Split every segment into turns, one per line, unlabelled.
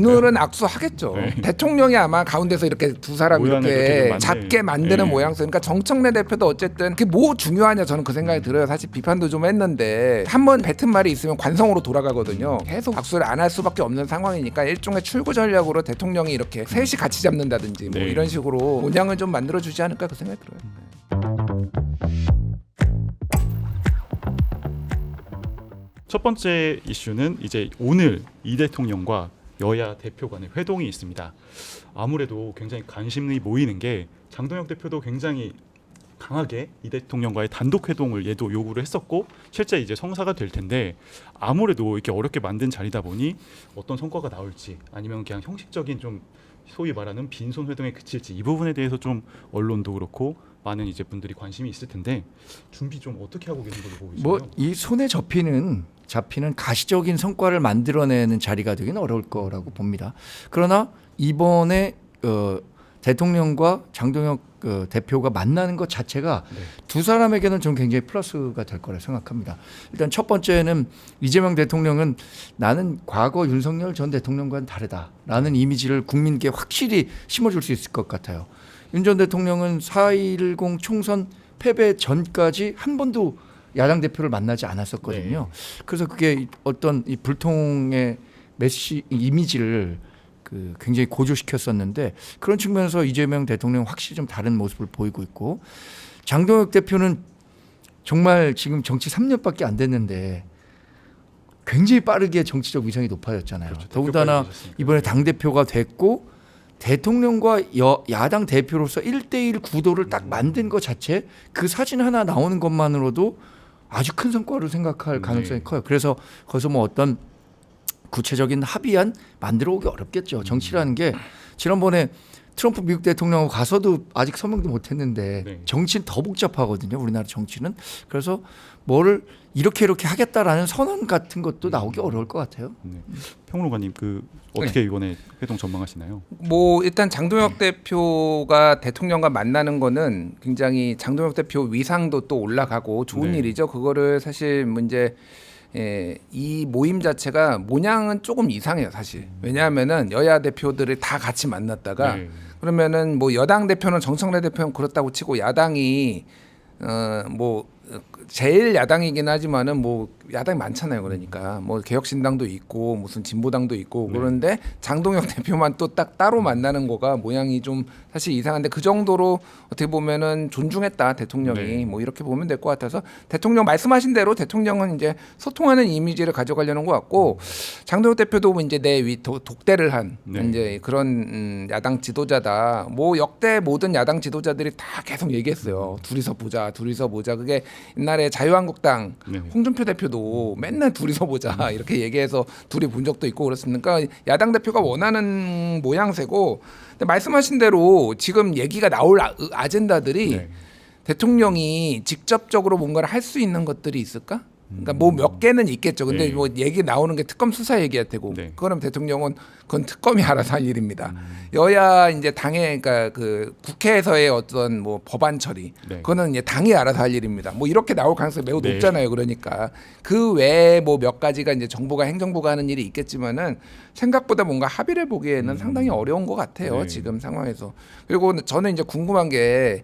오늘은 악수하겠죠.
네.
대통령이 아마 가운데서 이렇게 두 사람 이렇게 작게 만드는
네.
모양새. 그러니까 정청래 대표도 어쨌든 그게 뭐 중요하냐 저는 그 생각이 들어요. 사실 비판도 좀 했는데 한번 뱉은 말이 있으면 관성으로 돌아가거든요. 계속 악수를 안 할 수밖에 없는 상황이니까 일종의 출구 전략으로 대통령이 이렇게 셋이 같이 잡는다든지 뭐
네.
이런 식으로 모양을 좀 만들어주지 않을까 그 생각이 들어요.
첫 번째 이슈는 이제 오늘 이 대통령과 여야 대표 간의 회동이 있습니다. 아무래도 굉장히 관심이 모이는 게 장동혁 대표도 굉장히 강하게 이 대통령과의 단독 회동을 얘도 요구를 했었고 실제 이제 성사가 될 텐데 아무래도 이렇게 어렵게 만든 자리다 보니 어떤 성과가 나올지 아니면 그냥 형식적인 좀 소위 말하는 빈손 회동에 그칠지 이 부분에 대해서 좀 언론도 그렇고 많은 이제 분들이 관심이 있을 텐데 준비 좀 어떻게 하고 계신 걸로 보고 계시나요?
뭐 이 손에 잡히는 가시적인 성과를 만들어내는 자리가 되긴 어려울 거라고 봅니다. 그러나 이번에 대통령과 장동혁 대표가 만나는 것 자체가
네.
두 사람에게는 좀 굉장히 플러스가 될 거라 생각합니다. 일단 첫 번째는 이재명 대통령은 나는 과거 윤석열 전 대통령과는 다르다라는 이미지를 국민께 확실히 심어줄 수 있을 것 같아요. 윤 전 대통령은 4.10 총선 패배 전까지 한 번도 야당 대표를 만나지 않았었거든요.
네.
그래서 그게 어떤 이 불통의 이미지를 굉장히 고조시켰었는데 그런 측면에서 이재명 대통령 확실히 좀 다른 모습을 보이고 있고 장동혁 대표는 정말 지금 정치 3년밖에 안 됐는데 굉장히 빠르게 정치적 위상이 높아졌잖아요.
그렇죠.
더군다나 이번에 당대표가 됐고 대통령과 야당 대표로서 1대1 구도를 딱 만든 것 자체 그 사진 하나 나오는 것만으로도 아주 큰 성과로 생각할 가능성이 커요. 그래서 거기서 뭐 어떤 구체적인 합의안 만들어 오기 어렵겠죠. 정치라는 게 지난번에 트럼프 미국 대통령 가서도 아직 서명도 못했는데
네.
정치는 더 복잡하거든요. 우리나라 정치는. 그래서 뭐를 이렇게 하겠다라는 선언 같은 것도 나오기 어려울 것 같아요.
네. 평론가님 어떻게 이번에 회동 전망하시나요?
뭐 일단 장동혁 대표가 대통령과 만나는 거는 굉장히 장동혁 대표 위상도 또 올라가고 좋은
네.
일이죠. 그거를 사실 문제 이 모임 자체가 모양은 조금 이상해요, 사실. 왜냐하면은 여야 대표들을 다 같이 만났다가
네.
그러면은 뭐 여당 대표는 정청래 대표는 그렇다고 치고 야당이 뭐 제일 야당이긴 하지만은 뭐 야당이 많잖아요. 그러니까 뭐 개혁신당도 있고 무슨 진보당도 있고
네.
그런데 장동혁 대표만 또 딱 따로 만나는 거가 모양이 좀 사실 이상한데 그 정도로 어떻게 보면은 존중했다 대통령이
네.
뭐 이렇게 보면 될 것 같아서 대통령 말씀하신 대로 대통령은 이제 소통하는 이미지를 가져가려는 것 같고 장동혁 대표도 이제 내 위 독대를 한
네.
이제 그런 야당 지도자다. 뭐 역대 모든 야당 지도자들이 다 계속 얘기했어요. 둘이서 보자. 그게 옛날에 자유한국당
네.
홍준표 대표도 맨날 둘이서 보자 이렇게 얘기해서 둘이 본 적도 있고 그렇습니까? 야당 대표가 원하는 모양새고 근데 말씀하신 대로 지금 얘기가 나올 아젠다들이
네.
대통령이 직접적으로 뭔가를 할 수 있는 것들이 있을까? 그러니까 뭐 몇 개는 있겠죠. 근데
네.
뭐 얘기 나오는 게 특검 수사 얘기가 되고
네.
그럼 대통령은 그건 특검이 알아서 할 일입니다. 여야 이제 당의 그러니까 그 국회에서의 어떤 뭐 법안 처리
네.
그거는 이제 당이 알아서 할 일입니다. 뭐 이렇게 나올 가능성이 매우
네.
높잖아요. 그러니까 그 외에 뭐 몇 가지가 이제 정부가 행정부가 하는 일이 있겠지만은 생각보다 뭔가 합의를 보기에는 상당히 어려운 것 같아요.
네.
지금 상황에서. 그리고 저는 이제 궁금한 게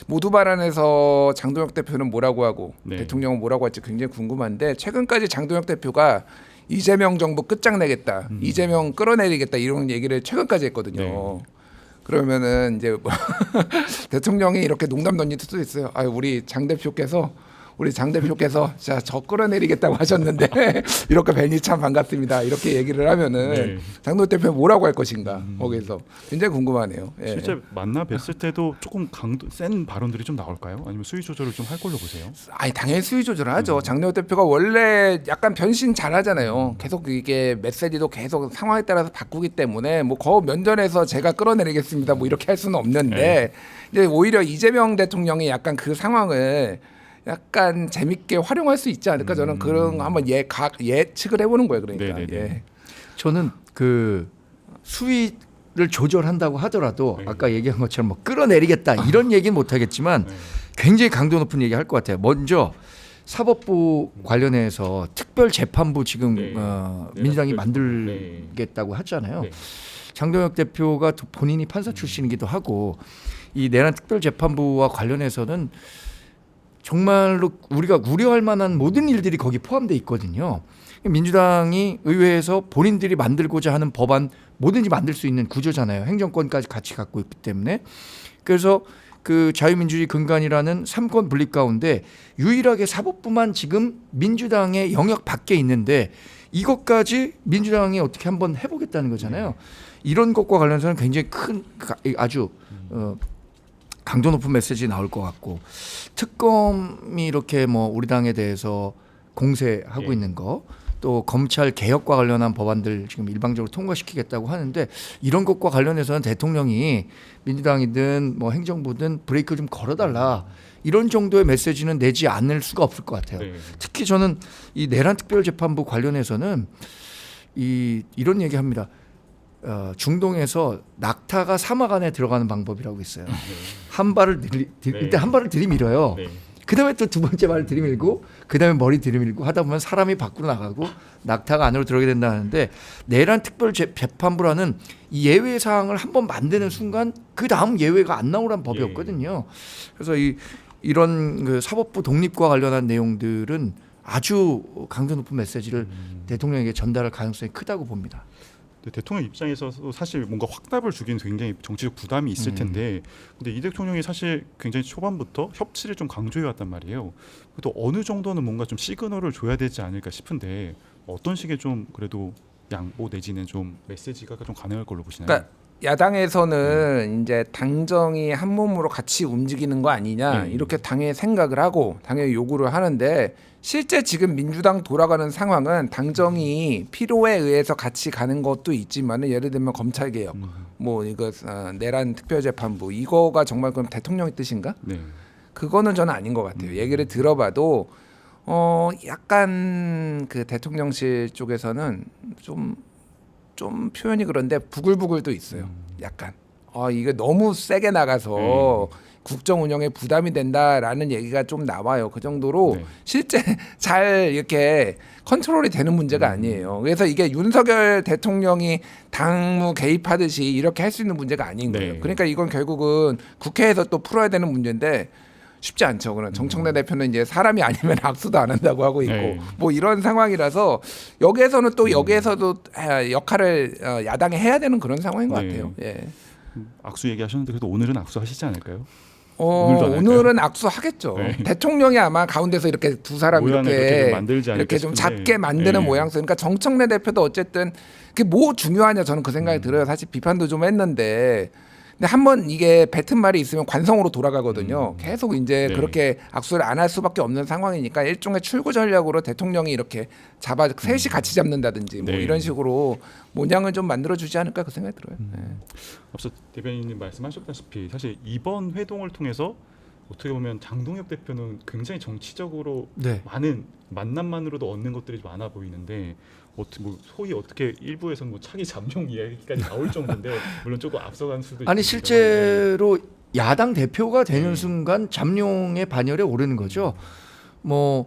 모두 발언에서 장동혁 대표는 뭐라고 하고
네.
대통령은 뭐라고 할지 굉장히 궁금한데 최근까지 장동혁 대표가 이재명 정부 끝장내겠다, 이재명 끌어내리겠다 이런 얘기를 최근까지 했거든요.
네.
그러면은 이제 뭐 대통령이 이렇게 농담 던질 수도 있어요. 아, 우리 장 대표께서 자, 저 끌어내리겠다고 하셨는데 이렇게 뵈니 참 반갑습니다. 이렇게 얘기를 하면은
네.
장동혁 대표는 뭐라고 할 것인가 거기서 굉장히 궁금하네요. 예.
실제 만나 뵀을 때도 조금 센 발언들이 좀 나올까요? 아니면 수위 조절을 좀 할 걸로 보세요?
아니 당연히 수위 조절을 하죠. 장동혁 대표가 원래 약간 변신 잘하잖아요. 계속 이게 메시지도 계속 상황에 따라서 바꾸기 때문에 뭐 면전에서 제가 끌어내리겠습니다. 뭐 이렇게 할 수는 없는데 이제 오히려 이재명 대통령이 약간 그 상황을 약간 재밌게 활용할 수 있지 않을까 저는 그런 한번 예측을 해보는 거예요. 그러니까
네네네.
예.
저는 그 수위를 조절한다고 하더라도
네.
아까 얘기한 것처럼 뭐 끌어내리겠다 이런 얘기는 못하겠지만
네.
굉장히 강도 높은 얘기 할 것 같아요. 먼저 사법부 관련해서 특별 재판부 지금
네.
민주당이
네.
만들겠다고 하잖아요.
네.
장동혁 대표가 본인이 판사 출신이기도 하고 이 내란 특별 재판부와 관련해서는 정말로 우리가 우려할 만한 모든 일들이 거기 포함되어 있거든요. 민주당이 의회에서 본인들이 만들고자 하는 법안 뭐든지 만들 수 있는 구조잖아요. 행정권까지 같이 갖고 있기 때문에. 그래서 그 자유민주주의 근간이라는 3권 분립 가운데 유일하게 사법부만 지금 민주당의 영역 밖에 있는데 이것까지 민주당이 어떻게 한번 해보겠다는 거잖아요. 이런 것과 관련해서는 굉장히 큰 아주 강도 높은 메시지 나올 것 같고 특검이 이렇게 뭐 우리 당에 대해서 공세하고 있는 거 또 검찰 개혁과 관련한 법안들 지금 일방적으로 통과시키겠다고 하는데 이런 것과 관련해서는 대통령이 민주당이든 뭐 행정부든 브레이크 좀 걸어달라 이런 정도의 메시지는 내지 않을 수가 없을 것 같아요.
네.
특히 저는 이 내란 특별재판부 관련해서는 이런 얘기합니다. 중동에서 낙타가 사막 안에 들어가는 방법이라고 있어요. 한 발을 일단 한 발을 들이밀어요.
네.
그다음에 또 두 번째 발을 들이밀고 그다음에 머리 들이밀고 하다 보면 사람이 밖으로 나가고 낙타가 안으로 들어가게 된다 하는데 내란 특별 재판부라는 이 예외 사항을 한번 만드는 순간 그 다음 예외가 안 나오란 법이었거든요. 그래서 이런 그 사법부 독립과 관련한 내용들은 아주 강도 높은 메시지를 대통령에게 전달할 가능성이 크다고 봅니다.
대통령 입장에서도 사실 뭔가 확답을 주기는 굉장히 정치적 부담이 있을 텐데 근데 이 대통령이 사실 굉장히 초반부터 협치를 좀 강조해 왔단 말이에요. 또 어느 정도는 뭔가 좀 시그널을 줘야 되지 않을까 싶은데 어떤 식의 좀 그래도 양보 내지는 좀 메시지가 좀 가능할 걸로 보시나요?
그러니까 야당에서는 이제 당정이 한 몸으로 같이 움직이는 거 아니냐 이렇게 당의 생각을 하고 당의 요구를 하는데 실제 지금 민주당 돌아가는 상황은 당정이 필요에 의해서 같이 가는 것도 있지만은 예를 들면 검찰 개혁, 뭐 이거 내란 특별재판부 이거가 정말 그럼 대통령의 뜻인가?
네.
그거는 저는 아닌 것 같아요. 얘기를 들어봐도 약간 그 대통령실 쪽에서는 좀 표현이 그런데 부글부글도 있어요. 약간 이게 너무 세게 나가서 국정 운영에 부담이 된다라는 얘기가 좀 나와요. 그 정도로 실제 잘 이렇게 컨트롤이 되는 문제가 아니에요. 그래서 이게 윤석열 대통령이 당무 개입하듯이 이렇게 할 수 있는 문제가 아닌 거예요. 그러니까 이건 결국은 국회에서 또 풀어야 되는 문제인데 쉽지 않죠. 그럼 정청래 대표는 이제 사람이 아니면 악수도 안 한다고 하고 있고 뭐 이런 상황이라서 여기에서는 또 여기에서도 역할을 야당이 해야 되는 그런 상황인 것 같아요. 예.
악수 얘기하셨는데 그래도 오늘은 악수 하시지 않을까요? 오늘도 안 할까요?
오늘은 악수하겠죠. 대통령이 아마 가운데서 이렇게 두 사람
모양을 그렇게
이렇게
좀 만들지 않을까
이렇게 좀
싶은데.
작게 만드는 모양새. 그러니까 정청래 대표도 어쨌든 그게 뭐 중요하냐 저는 그 생각이 들어요. 사실 비판도 좀 했는데. 근데 한번 이게 뱉은 말이 있으면 관성으로 돌아가거든요. 계속 이제 그렇게 악수를 안 할 수밖에 없는 상황이니까 일종의 출구 전략으로 대통령이 이렇게 셋이 같이 잡는다든지 뭐 이런 식으로 모양을 좀 만들어주지 않을까 그 생각이 들어요.
앞서 대변인님 말씀하셨다시피 사실 이번 회동을 통해서 어떻게 보면 장동혁 대표는 굉장히 정치적으로 많은 만남만으로도 얻는 것들이 좀 많아 보이는데 뭐 소위 어떻게 일부에서 뭐 차기 잠룡 이야기까지 나올 정도인데 물론 조금 앞서간 수도
아니
있습니다만.
실제로 야당 대표가 되는 순간 잠룡의 반열에 오르는 거죠. 뭐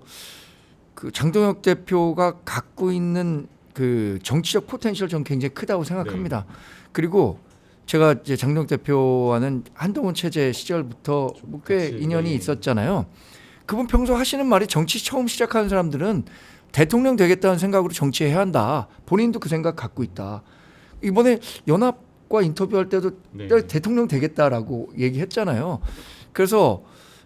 그 장동혁 대표가 갖고 있는 그 정치적 포텐셜 전 굉장히 크다고 생각합니다. 그리고 제가 이제 장동혁 대표와는 한동훈 체제 시절부터 꽤 인연이 있었잖아요. 그분 평소 하시는 말이 정치 처음 시작하는 사람들은 대통령 되겠다는 생각으로 정치해야 한다. 본인도 그 생각 갖고 있다. 이번에 연합과 인터뷰할 때도 대통령 되겠다라고 얘기했잖아요. 그래서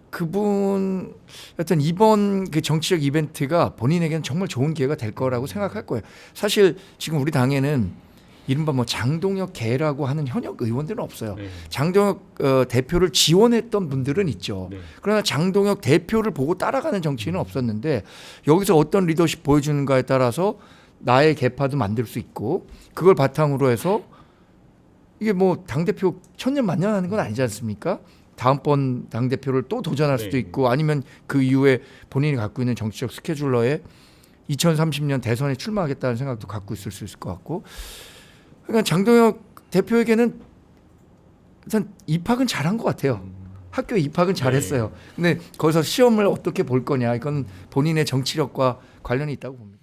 그분 하여튼 이번 그 정치적 이벤트가 본인에게는 정말 좋은 기회가 될 거라고 생각할 거예요. 사실 지금 우리 당에는 이른바 뭐 장동혁 개라고 하는 현역 의원들은 없어요. 장동혁 대표를 지원했던 분들은 있죠. 그러나 장동혁 대표를 보고 따라가는 정치인은 없었는데 여기서 어떤 리더십 보여주는가에 따라서 나의 개파도 만들 수 있고 그걸 바탕으로 해서 이게 뭐 당대표 천년만년하는 건 아니지 않습니까? 다음번 당대표를 또 도전할 수도 있고 아니면 그 이후에 본인이 갖고 있는 정치적 스케줄러에 2030년 대선에 출마하겠다는 생각도 갖고 있을 수 있을 것 같고 그러니까 장동혁 대표에게는 일단 입학은 잘한 것 같아요. 학교 입학은 잘했어요. 근데 거기서 시험을 어떻게 볼 거냐 이건 본인의 정치력과 관련이 있다고 봅니다.